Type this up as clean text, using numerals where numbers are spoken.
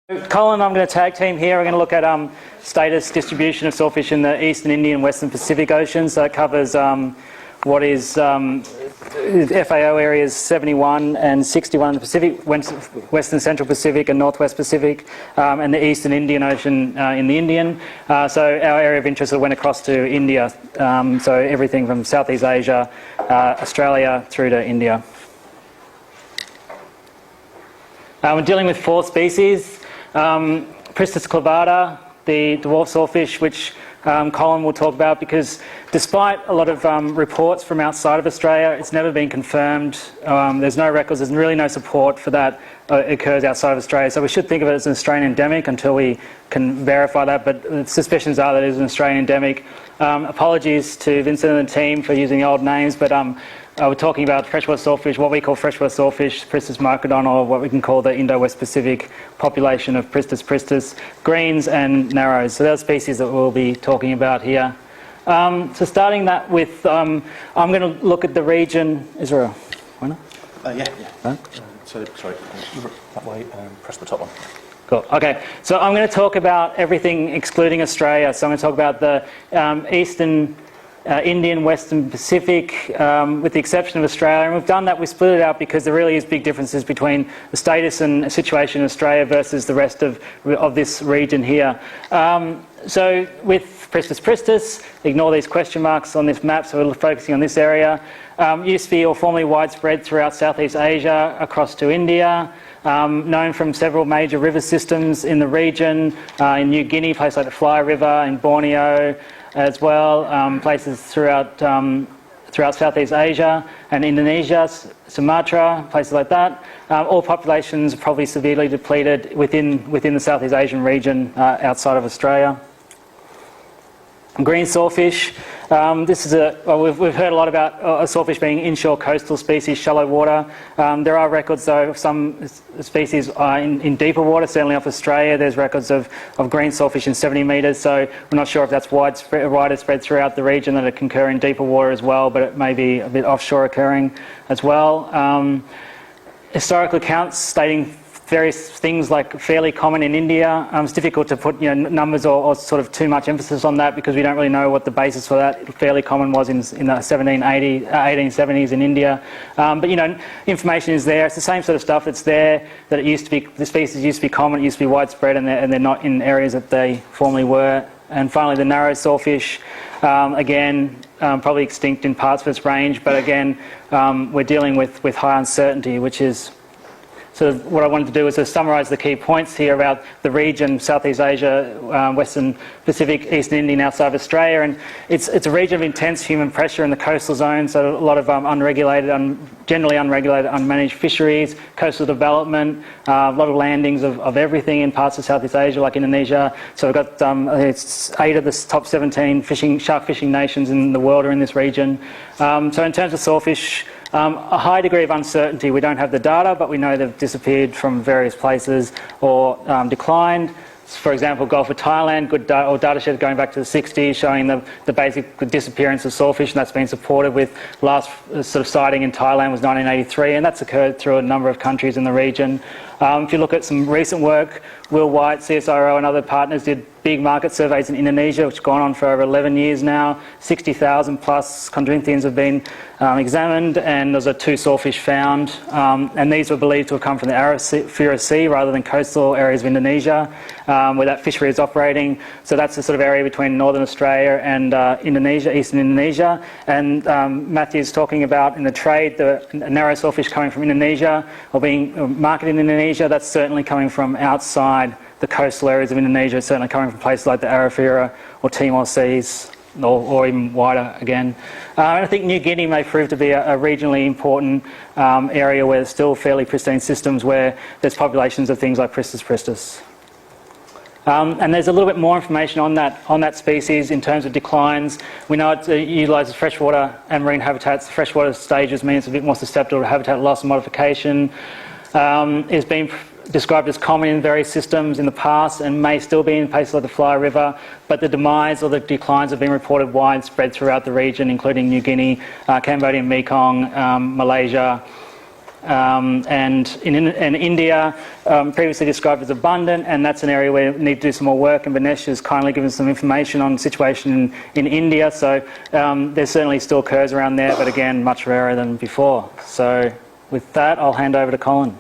Colin, I'm going to tag team here. We're going to look at status distribution of sawfish in the Eastern Indian and Western Pacific Oceans. So it covers what is FAO areas 71 and 61 in the Pacific, Western Central Pacific and Northwest Pacific, and the Eastern Indian Ocean in the Indian. So our area of interest went across to India, so everything from Southeast Asia, Australia through to India. We're dealing with 4 species. Pristis clavata, the dwarf sawfish, which Colin will talk about, because despite a lot of reports from outside of Australia, it's never been confirmed. There's no records, there's really no support for that occurs outside of Australia. So we should think of it as an Australian endemic until we can verify that, but suspicions are that it is an Australian endemic. Apologies to Vincent and the team for using the old names, but we're talking about freshwater sawfish, what we call freshwater sawfish, Pristis microdon, or what we can call the Indo-West Pacific population of Pristis, greens and narrows. So those species that we'll be talking about here. So starting that with, I'm going to look at the region. Is there a winner? Yeah. Huh? Sorry, that way, press the top one. Cool. Okay, so I'm going to talk about everything excluding Australia. So I'm going to talk about the Eastern Indian, Western Pacific, with the exception of Australia. And we've done that, we split it out because there really is big differences between the status and situation in Australia versus the rest of this region here. So with Pristis, ignore these question marks on this map, so we're focusing on this area. Used to be or formerly widespread throughout Southeast Asia, across to India, known from several major river systems in the region, in New Guinea, places like the Fly River, in Borneo, as well, places throughout Southeast Asia and Indonesia, Sumatra, places like that. All populations are probably severely depleted within the Southeast Asian region outside of Australia. Green sawfish. This is we've heard a lot about a sawfish being inshore coastal species, shallow water. There are records though of some species in deeper water, certainly off Australia. There's records of green sawfish in 70 metres, so we're not sure if that's widespread throughout the region, that it can occur in deeper water as well, but it may be a bit offshore occurring as well. Historical accounts stating various things like fairly common in India. It's difficult to put numbers or sort of too much emphasis on that because we don't really know what the basis for that fairly common was in the 1870s in India. But information is there. It's the same sort of stuff that's there, that it used to be, the species used to be common, it used to be widespread, and they're not in areas that they formerly were. And finally, the narrow sawfish, again, probably extinct in parts of its range, but again, we're dealing with high uncertainty, which is. So what I wanted to do was to summarise the key points here about the region, Southeast Asia, Western Pacific, Eastern Indian, outside of Australia. And it's a region of intense human pressure in the coastal zone, so a lot of generally unregulated, unmanaged fisheries, coastal development, a lot of landings of everything in parts of Southeast Asia, like Indonesia. So we've got it's 8 of the top 17 shark fishing nations in the world are in this region. So in terms of sawfish, a high degree of uncertainty. We don't have the data, but we know they've disappeared from various places or declined. For example, Gulf of Thailand, good data set going back to the 60s, showing the basic disappearance of sawfish, and that's been supported with last sort of sighting in Thailand was 1983, and that's occurred through a number of countries in the region. If you look at some recent work, Will White, CSIRO and other partners did big market surveys in Indonesia, which have gone on for over 11 years now. 60,000 plus chondrichthyans have been examined, and there's 2 sawfish found. And these were believed to have come from the Arafura Sea rather than coastal areas of Indonesia, where that fishery is operating. So that's the sort of area between northern Australia and Indonesia, eastern Indonesia. And Matthew's talking about in the trade, the narrow sawfish coming from Indonesia or being marketed in Indonesia. That's certainly coming from outside the coastal areas of Indonesia, certainly coming from places like the Arafura or Timor Seas, or even wider again. And I think New Guinea may prove to be a regionally important area where there's still fairly pristine systems where there's populations of things like Pristis. And there's a little bit more information on that species in terms of declines. We know it utilises freshwater and marine habitats. Freshwater stages mean it's a bit more susceptible to habitat loss and modification. It's been described as common in various systems in the past and may still be in places like the Fly River, but the demise or the declines have been reported widespread throughout the region, including New Guinea, Cambodian Mekong, Malaysia, and in India, previously described as abundant, and that's an area where we need to do some more work, and Vinesh has kindly given some information on the situation in India, so there certainly still occurs around there, but again, much rarer than before. So with that, I'll hand over to Colin.